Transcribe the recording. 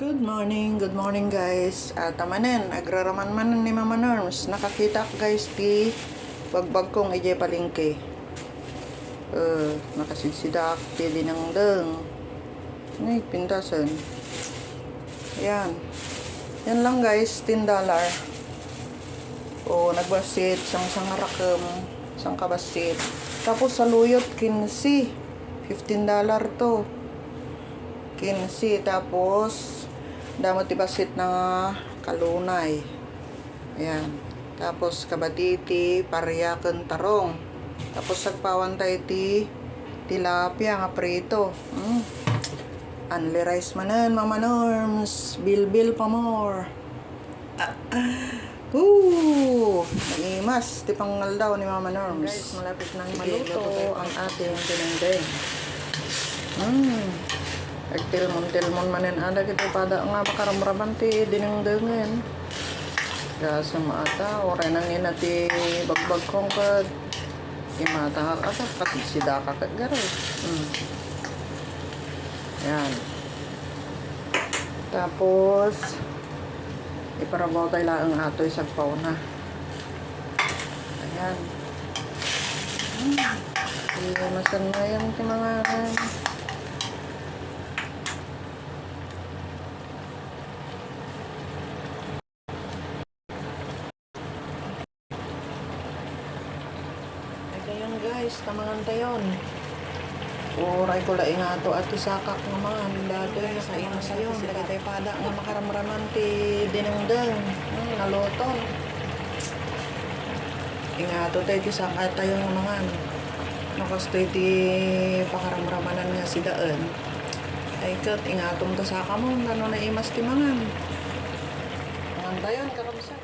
Good morning guys. Tamanen, agraraman-manan ni Mama Norms. Nakakita ko guys ti bagbag kong ije palengke. Nakasidsidak ti Dinengdeng. Ay, pintasan. Yan. Yan lang guys, $10. Nagbasit, sang rakam, sang kabasit. Tapos saluyot, 15. $15 to. 15. Tapos damot ibasit na kalunay. Ayan. Tapos kabatiti, paryakan tarong. Tapos sagpawan tayo ti tilapia nga prito. Only rice manan, Mama Norms. Bil pa more. Naimas, ti panggal daw ni Mama Norms. Guys, malapit nang maluto ang ating dinengdeng. Agtilmon manen ada kita pada nga makaramraman ti dinengdengen. Gasa maata oray nang inati bagbag kong kad imata ata kasida ka kat garay. Yan. Tapos iparabaw tayo lang ang atoy sagpaw na. Ayan. Masan na yan ti mga ayun guys, tamangan tayon. Oray ko laing ato at isakak naman. Dadoy sa ina sayon. Lagi tayo pada nga makaramraman ti dinengdeng. Naloton. Ingato tayo ti sakat tayo nga mga nakastoy ti pakaramramanan nga si daan. Ay kat, ingatong ta saka mo. Gano'n na imas ti mangan. Mangan tayon, kakamsa.